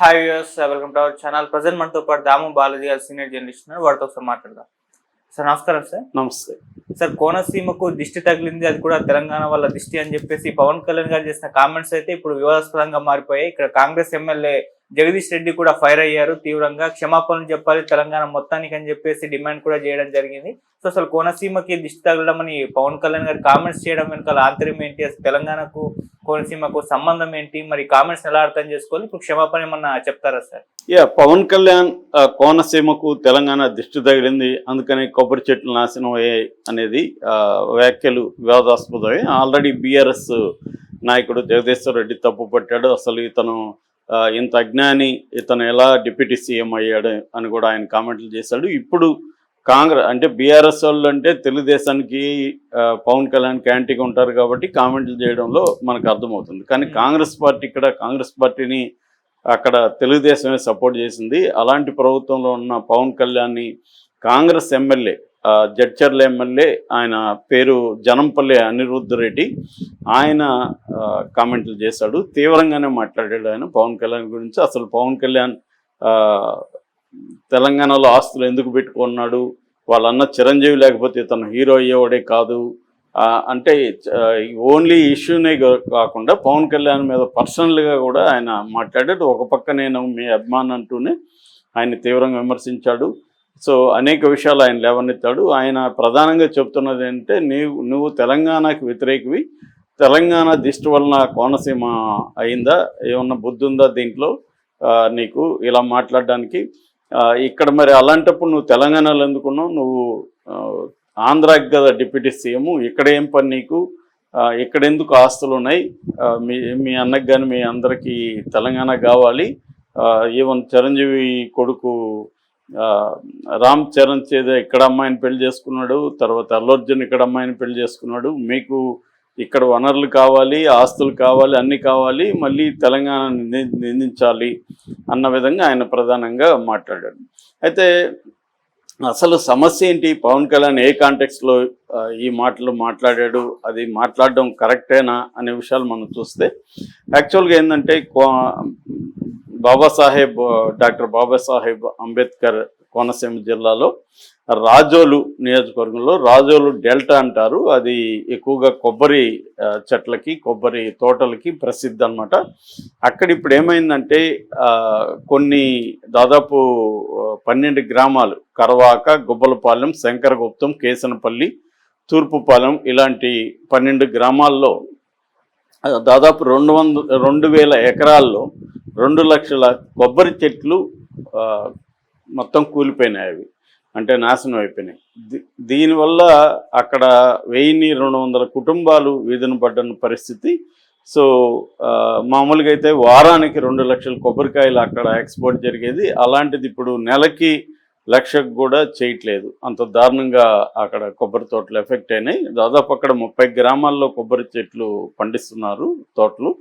Hi viewers, welcome to our channel. Present మనతో పాటు దాము బాలాజీ గారు సీనియర్ జర్నలిస్ట్ ఉన్నారు. వారితో ఒకసారి మాట్లాడదాం. సార్ నమస్కారం. సార్ నమస్తే. సార్, కోనసీమకు దిష్టి తగిలింది, అది కూడా తెలంగాణ వల్ల దిష్టి అని చెప్పేసి పవన్ కళ్యాణ్ గారు చేసిన కామెంట్స్ అయితే ఇప్పుడు వివాదాస్పదంగా మారిపోయాయి. ఇక్కడ కాంగ్రెస్ ఎమ్మెల్యే జగదీష్ రెడ్డి కూడా ఫైర్ అయ్యారు తీవ్రంగా. క్షమాపణలు చెప్పాలి తెలంగాణ మొత్తానికి అని చెప్పేసి డిమాండ్ కూడా చేయడం జరిగింది. సో అసలు కోనసీమకి దిష్టి తగలడం అని పవన్ కళ్యాణ్ గారు కామెంట్స్ చేయడం వెనకాల ఆంతర్యం ఏంటి, అసలు తెలంగాణకు కోనసీమకు సంబంధం ఏంటి, మరి కామెంట్స్ ఎలా అర్థం చేసుకోవాలి, ఇప్పుడు క్షమాపణ ఏమన్నా చెప్తారా సార్? పవన్ కళ్యాణ్ కోనసీమకు తెలంగాణ దిష్టి తగిలింది, అందుకని కొబ్బరి చెట్లు నాశనం అయ్యాయి అనేది వ్యాఖ్యలు వివాదాస్పదమే. ఆల్రెడీ బీఆర్ఎస్ నాయకుడు జగదీశ్వర్ రెడ్డి తప్పు పట్టాడు. అసలు ఇతను ఇంత అజ్ఞాని, ఇతను ఎలా డిప్యూటీ సీఎం అయ్యాడు అని కూడా ఆయన కామెంట్లు చేశాడు. ఇప్పుడు కాంగ్రెస్ అంటే బీఆర్ఎస్ వాళ్ళు అంటే తెలుగుదేశానికి పవన్ కళ్యాణ్ యాంటీగా ఉంటారు కాబట్టి కామెంట్లు చేయడంలో మనకు అర్థమవుతుంది. కానీ కాంగ్రెస్ పార్టీని అక్కడ తెలుగుదేశమే సపోర్ట్ చేసింది. అలాంటి ప్రభుత్వంలో ఉన్న పవన్ కళ్యాణ్ని కాంగ్రెస్ ఎమ్మెల్యే, జడ్చర్ల ఎమ్మెల్యే, ఆయన పేరు జనంపల్లి అనిరుద్ధ్ రెడ్డి, ఆయన కామెంట్లు చేశాడు. తీవ్రంగానే మాట్లాడాడు ఆయన పవన్ కళ్యాణ్ గురించి. అసలు పవన్ కళ్యాణ్ తెలంగాణలో ఆస్తులు ఎందుకు పెట్టుకున్నాడు, వాళ్ళన్న చిరంజీవి లేకపోతే ఇతను హీరో అయ్యేవాడే కాదు అంటే ఓన్లీ ఇష్యూనే కాకుండా పవన్ కళ్యాణ్ మీద పర్సనల్గా కూడా ఆయన మాట్లాడాడు. ఒక పక్క నేను మీ అభిమానం అంటూనే ఆయన తీవ్రంగా విమర్శించాడు. సో అనేక విషయాలు ఆయన లేవనెత్తాడు. ఆయన ప్రధానంగా చెప్తున్నది ఏంటంటే, నువ్వు తెలంగాణకు వ్యతిరేకవి, తెలంగాణ దిష్టి వలన కోనసీమ అయిందా, ఏమన్నా బుద్ధి ఉందా దీంట్లో నీకు ఇలా మాట్లాడడానికి? ఇక్కడ మరి అలాంటప్పుడు నువ్వు తెలంగాణలో ఎందుకున్నావు, నువ్వు ఆంధ్రాకి కదా డిప్యూటీ సీఎం, ఇక్కడ ఏం పని నీకు, ఇక్కడ ఎందుకు ఆస్తులు ఉన్నాయి, మీ అన్నకు కానీ మీ అందరికీ తెలంగాణ కావాలి. ఈవెన్ చిరంజీవి కొడుకు రామ్ చరణ్ చేద ఇక్కడ అమ్మాయిని పెళ్లి చేసుకున్నాడు, తర్వాత అల్లు అర్జున్ ఇక్కడ అమ్మాయిని పెళ్లి చేసుకున్నాడు, మీకు ఇక్కడ వనరులు కావాలి, ఆస్తులు కావాలి, అన్నీ కావాలి, మళ్ళీ తెలంగాణ నిందించాలి అన్న విధంగా ఆయన ప్రధానంగా మాట్లాడాడు. అయితే అసలు సమస్య ఏంటి, పవన్ కళ్యాణ్ ఏ కాంటెక్స్లో ఈ మాటలు మాట్లాడాడు, అది మాట్లాడడం కరెక్టేనా అనే విషయాలు మనం చూస్తే, యాక్చువల్గా ఏంటంటే డాక్టర్ బాబాసాహెబ్ అంబేద్కర్ కోనసీమ జిల్లాలో రాజోలు నియోజకవర్గంలో, రాజోలు డెల్టా అంటారు, అది ఎక్కువగా కొబ్బరి చెట్లకి, కొబ్బరి తోటలకి ప్రసిద్ధి అనమాట. అక్కడ ఇప్పుడు ఏమైందంటే కొన్ని దాదాపు 12 గ్రామాలు, కరవాక, గుబ్బలపాలెం, శంకరగుప్తం, కేసనపల్లి, తూర్పుపాలెం, ఇలాంటి 12 గ్రామాల్లో దాదాపు 2,000 ఎకరాల్లో 2 లక్షల కొబ్బరి చెట్లు మొత్తం కూలిపోయినాయి, అవి అంటే నాశనం అయిపోయినాయి. దీనివల్ల అక్కడ 1,200 కుటుంబాలు వీధిన పడ్డ పరిస్థితి. సో మామూలుగా అయితే వారానికి 2 లక్షల కొబ్బరికాయలు అక్కడ ఎక్స్పోర్ట్ జరిగేది, అలాంటిది ఇప్పుడు నెలకి 1,00,000 కూడా చేయట్లేదు. అంత దారుణంగా అక్కడ కొబ్బరి తోటలు ఎఫెక్ట్ అయినాయి. దాదాపు అక్కడ 30 గ్రామాల్లో కొబ్బరి చెట్లు పండిస్తున్నారు తోటలు.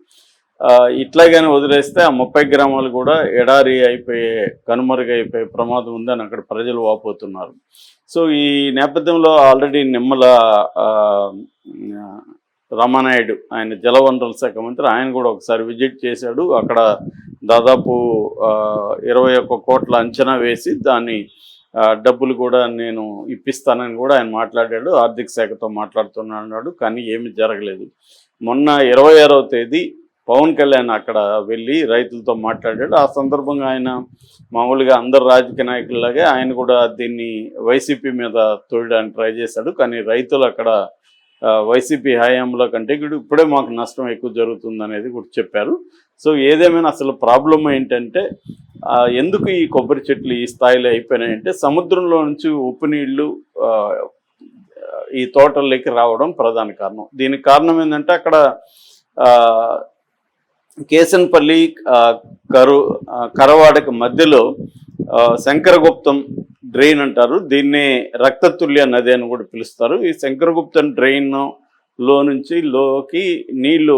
ఇట్లాగానే వదిలేస్తే ఆ 30 గ్రామాలు కూడా ఎడారి అయిపోయే, కనుమరుగైపోయే ప్రమాదం ఉందని అక్కడ ప్రజలు వాపోతున్నారు. సో ఈ నేపథ్యంలో ఆల్రెడీ నిమ్మల రామానాయుడు, ఆయన జలవనరుల శాఖ మంత్రి, ఆయన కూడా ఒకసారి విజిట్ చేశాడు. అక్కడ దాదాపు 21 కోట్ల అంచనా వేసి దాన్ని డబ్బులు కూడా నేను ఇప్పిస్తానని కూడా ఆయన మాట్లాడాడు, ఆర్థిక శాఖతో మాట్లాడుతున్నాడు. కానీ ఏమీ జరగలేదు. మొన్న 26వ తేదీ పవన్ కళ్యాణ్ అక్కడ వెళ్ళి రైతులతో మాట్లాడాడు. ఆ సందర్భంగా ఆయన మామూలుగా అందరు రాజకీయ నాయకుల్లాగే ఆయన కూడా దీన్ని వైసీపీ మీద తోయడానికి ట్రై చేశాడు. కానీ రైతులు అక్కడ వైసీపీ హయాంలో కంటే ఇప్పుడే మాకు నష్టం ఎక్కువ జరుగుతుంది అనేది కూడా చెప్పారు. సో ఏదేమైనా అసలు ప్రాబ్లం ఏంటంటే, ఎందుకు ఈ కొబ్బరి చెట్లు ఈ స్థాయిలో అయిపోయినాయంటే, సముద్రంలో నుంచి ఉప్పు నీళ్లు ఈ తోటల్లోకి రావడం ప్రధాన కారణం. దీనికి కారణం ఏంటంటే, అక్కడ కేసన్పల్లి కరవాడకి మధ్యలో శంకరగుప్తం డ్రైన్ అంటారు, దీన్నే రక్తతుల్య నది అని కూడా పిలుస్తారు. ఈ శంకరగుప్తం డ్రైన్లో నుంచి లోకి నీళ్లు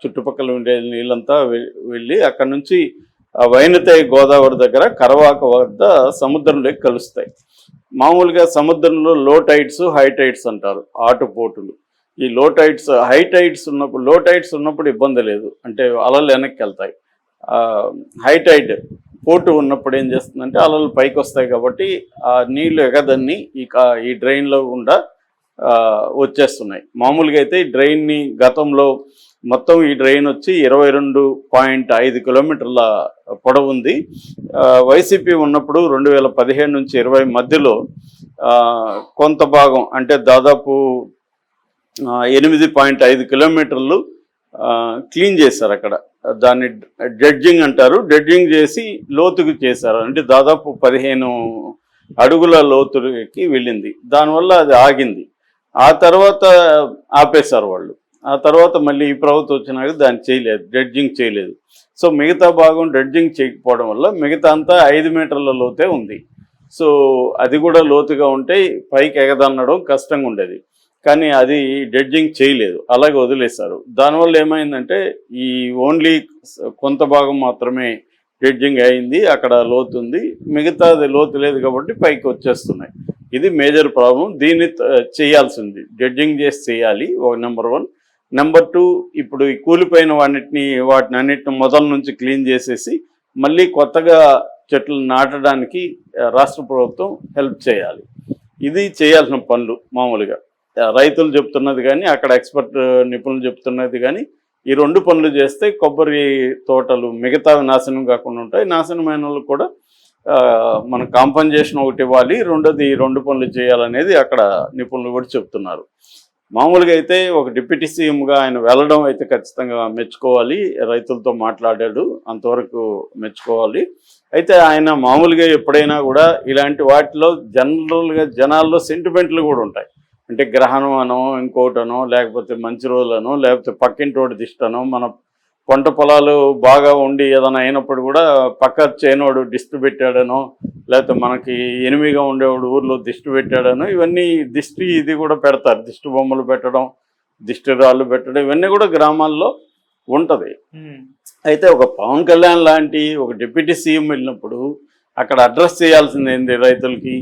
చుట్టుపక్కల ఉండే నీళ్ళంతా వెళ్ళి అక్కడ నుంచి వైనతయ్య గోదావరి దగ్గర కరవాక వద్ద సముద్రంలోకి కలుస్తాయి. మామూలుగా సముద్రంలో లో టైడ్స్, హై టైడ్స్ అంటారు, ఆటుపోటులు. ఈ లో టైడ్స్, హై టైడ్స్ ఉన్నప్పుడు, లో టైడ్స్ ఉన్నప్పుడు ఇబ్బంది లేదు, అంటే అలలు వెనక్కి వెళ్తాయి. హై టైడ్ పోర్టు ఉన్నప్పుడు ఏం చేస్తుందంటే అలలు పైకి వస్తాయి కాబట్టి ఆ నీళ్లు ఎగదన్ని ఈ డ్రైన్లో గుండా వచ్చేస్తున్నాయి. మామూలుగా అయితే ఈ డ్రైన్ని గతంలో మొత్తం ఈ డ్రైన్ వచ్చి 22.5 కిలోమీటర్ల పొడవు ఉంది. వైసీపీ ఉన్నప్పుడు 2015 నుంచి 20 మధ్యలో కొంత భాగం అంటే దాదాపు 8.5 కిలోమీటర్లు క్లీన్ చేశారు. అక్కడ దాన్ని డ్రెడ్జింగ్ అంటారు. డ్రెడ్జింగ్ చేసి లోతుకు చేశారు. అంటే దాదాపు 15 అడుగుల లోతుకి వెళ్ళింది. దానివల్ల అది ఆగింది. ఆ తర్వాత ఆపేశారు వాళ్ళు. ఆ తర్వాత మళ్ళీ ఈ ప్రభుత్వం వచ్చినాక దాన్ని చేయలేదు, డ్రెడ్జింగ్ చేయలేదు. సో మిగతా భాగం డ్రెడ్జింగ్ చేయకపోవడం వల్ల మిగతా అంతా 5 మీటర్ల లోతే ఉంది. సో అది కూడా లోతుగా ఉంటే పైకి ఎగదన్నడం కష్టంగా ఉండేది. కానీ అది డ్రెడ్జింగ్ చేయలేదు, అలాగే వదిలేశారు. దానివల్ల ఏమైందంటే ఈ ఓన్లీ కొంత భాగం మాత్రమే డ్రెడ్జింగ్ అయింది, అక్కడ లోతు ఉంది, మిగతాది లోతు లేదు కాబట్టి పైకి వచ్చేస్తున్నాయి. ఇది మేజర్ ప్రాబ్లం. దీన్ని చేయాల్సింది డ్రెడ్జింగ్ చేసి చేయాలి, నెంబర్ 1. నెంబర్ 2, ఇప్పుడు ఈ కూలిపోయిన వాటిని అన్నిటిని మొదల నుంచి క్లీన్ చేసేసి మళ్ళీ కొత్తగా చెట్లు నాటడానికి రాష్ట్ర ప్రభుత్వం హెల్ప్ చేయాలి. ఇది చేయాల్సిన పనులు. మామూలుగా రైతులు చెప్తున్నది కానీ అక్కడ ఎక్స్పర్ట్ నిపుణులు చెప్తున్నది కానీ ఈ 2 పనులు చేస్తే కొబ్బరి తోటలు మిగతావి నాశనం కాకుండా ఉంటాయి. నాశనమైన వాళ్ళకు కూడా మన కాంపన్సేషన్ ఒకటి ఇవ్వాలి. రెండోది ఈ 2 పనులు చేయాలనేది అక్కడ నిపుణులు కూడా చెప్తున్నారు. మామూలుగా అయితే ఒక డిప్యూటీ సీఎంగా ఆయన వెళ్ళడం అయితే ఖచ్చితంగా మెచ్చుకోవాలి. రైతులతో మాట్లాడాడు, అంతవరకు మెచ్చుకోవాలి. అయితే ఆయన మామూలుగా ఎప్పుడైనా కూడా ఇలాంటి వాటిలో జనరల్గా జనాల్లో సెంటిమెంట్లు కూడా ఉంటాయి. అంటే గ్రహణం అనో ఇంకోటనో లేకపోతే మంచి రోజులనో లేకపోతే పక్కింటోడి దిష్టనో మన పంట పొలాలు బాగా ఉండి ఏదైనా అయినప్పుడు కూడా పక్క చేనోడు దిష్టి పెట్టాడనో లేకపోతే మనకి ఎనిమిగా ఉండేవాడు ఊర్లో దిష్టి పెట్టాడనో ఇవన్నీ దిష్టి ఇది కూడా పెడతారు. దిష్టి బొమ్మలు పెట్టడం, దిష్టి రాళ్ళు పెట్టడం ఇవన్నీ కూడా గ్రామాల్లో ఉంటుంది. అయితే ఒక పవన్ కళ్యాణ్ లాంటి ఒక డిప్యూటీ సీఎం వెళ్ళినప్పుడు అక్కడ అడ్రస్ చేయాల్సింది ఏంటి రైతులకి,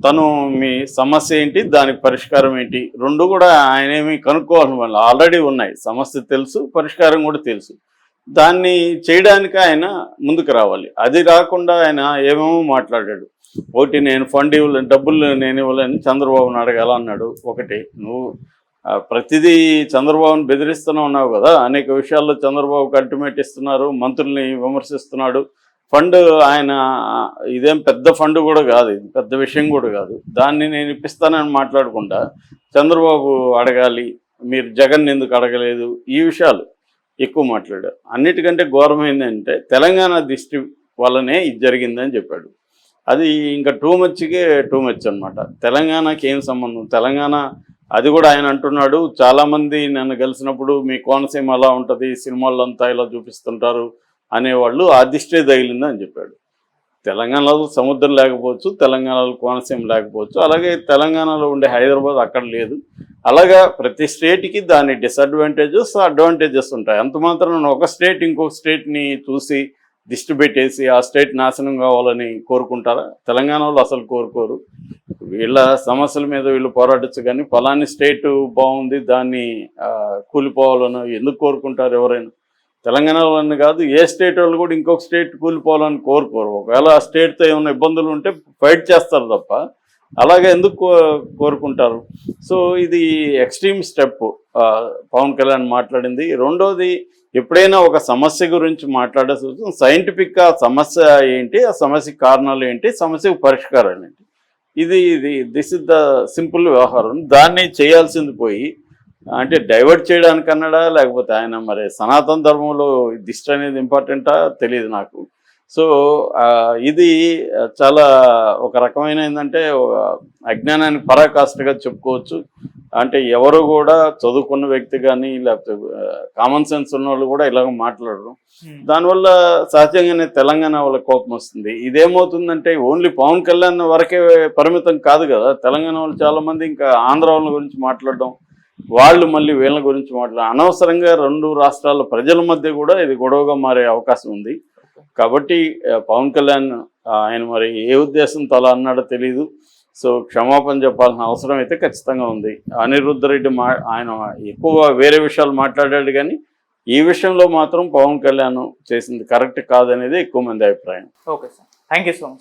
తను మీ సమస్య ఏంటి, దానికి పరిష్కారం ఏంటి, 2 కూడా ఆయన ఏమి కనుక్కోవాల్సిన వాళ్ళు ఆల్రెడీ ఉన్నాయి. సమస్య తెలుసు, పరిష్కారం కూడా తెలుసు. దాన్ని చేయడానికి ఆయన ముందుకు రావాలి. అది రాకుండా ఆయన ఏమేమో మాట్లాడాడు. ఒకటి నేను ఫండ్ ఇవ్వలేను, డబ్బులు నేను ఇవ్వలేని చంద్రబాబుని అడగాలన్నాడు. ఒకటి నువ్వు ప్రతిదీ చంద్రబాబుని బెదిరిస్తూనే ఉన్నావు కదా, అనేక విషయాల్లో చంద్రబాబుకి అల్టిమేట్ ఇస్తున్నారు, మంత్రుల్ని విమర్శిస్తున్నాడు. ఫండ్ ఆయన ఇదేం పెద్ద ఫండ్ కూడా కాదు, ఇది పెద్ద విషయం కూడా కాదు. దాన్ని నేను ఇప్పిస్తానని మాట్లాడకుండా చంద్రబాబు అడగాలి, మీరు జగన్ ఎందుకు అడగలేదు, ఈ విషయాలు ఎక్కువ మాట్లాడారు. అన్నిటికంటే ఘోరమైందంటే తెలంగాణ దిష్టి వల్లనే ఇది జరిగిందని చెప్పాడు. అది ఇంకా టూ మచ్ అనమాట. తెలంగాణకి ఏం సంబంధం? తెలంగాణ అది కూడా ఆయన అంటున్నాడు. చాలామంది నన్ను కలిసినప్పుడు మీ కోనసీమ అలా ఉంటుంది, సినిమాల్లో అంతా ఇలా చూపిస్తుంటారు అనేవాళ్ళు, ఆ దిష్టే తగిలింది అని చెప్పాడు. తెలంగాణలో సముద్రం లేకపోవచ్చు, తెలంగాణలో కోనసీమ లేకపోవచ్చు, అలాగే తెలంగాణలో ఉండే హైదరాబాద్ అక్కడ లేదు. అలాగా ప్రతి స్టేట్కి దాని డిసడ్వాంటేజెస్ అడ్వాంటేజెస్ ఉంటాయి. అంత మాత్రం ఒక స్టేట్ ఇంకొక స్టేట్ని చూసి దిష్టి పెట్టేసి ఆ స్టేట్ నాశనం కావాలని కోరుకుంటారా? తెలంగాణ వాళ్ళు అసలు కోరుకోరు. వీళ్ళ సమస్యల మీద వీళ్ళు పోరాడచ్చు కానీ ఫలాని స్టేట్ బాగుంది దాన్ని కూలిపోవాలని ఎందుకు కోరుకుంటారు ఎవరైనా? తెలంగాణ వాళ్ళని కాదు, ఏ స్టేట్ వాళ్ళు కూడా ఇంకొక స్టేట్ కూలిపోవాలని కోరుకోరు. ఒకవేళ ఆ స్టేట్తో ఏమైనా ఇబ్బందులు ఉంటే ఫైట్ చేస్తారు తప్ప అలాగే ఎందుకు కోరుకుంటారు? సో ఇది ఎక్స్ట్రీమ్ స్టెప్ పవన్ కళ్యాణ్ మాట్లాడింది. రెండోది, ఎప్పుడైనా ఒక సమస్య గురించి మాట్లాడాల్సి వస్తుంది సైంటిఫిక్గా సమస్య ఏంటి, ఆ సమస్యకి కారణాలు ఏంటి, సమస్యకు పరిష్కారాలు ఏంటి, దిస్ ఇస్ ద సింపుల్ వ్యవహారం. దాన్ని చేయాల్సింది పోయి అంటే డైవర్ట్ చేయడానికి అన్నాడా లేకపోతే ఆయన మరి సనాతన ధర్మంలో దిష్టి అనేది ఇంపార్టెంటా తెలియదు నాకు. సో ఇది చాలా ఒక రకమైన ఏంటంటే అజ్ఞానానికి పరాకాష్ఠగా చెప్పుకోవచ్చు. అంటే ఎవరు కూడా చదువుకున్న వ్యక్తి కానీ లేకపోతే కామన్ సెన్స్ ఉన్న వాళ్ళు కూడా ఇలాగ మాట్లాడరు. దానివల్ల సహజంగానే తెలంగాణ వాళ్ళ కోపం వస్తుంది. ఇదేమవుతుందంటే ఓన్లీ పవన్ కళ్యాణ్ వరకే పరిమితం కాదు కదా, తెలంగాణ వాళ్ళు చాలామంది ఇంకా ఆంధ్ర వాళ్ళ గురించి మాట్లాడడం, వాళ్ళు మళ్ళీ వీళ్ళ గురించి అనవసరంగా 2 రాష్ట్రాల ప్రజల మధ్య కూడా ఇది గొడవగా మారే అవకాశం ఉంది. కాబట్టి పవన్ కళ్యాణ్ ఆయన మరి ఏ ఉద్దేశంతో అలా అన్నాడో తెలీదు. సో క్షమాపణ చెప్పాల్సిన అవసరం అయితే ఖచ్చితంగా ఉంది. అనిరుద్ధ రెడ్డి ఆయన ఎక్కువ వేరే విషయాలు మాట్లాడాడు కానీ ఈ విషయంలో మాత్రం పవన్ కళ్యాణ్ చేసింది కరెక్ట్ కాదనేది ఎక్కువ మంది అభిప్రాయం. Okay sir, thank you so much.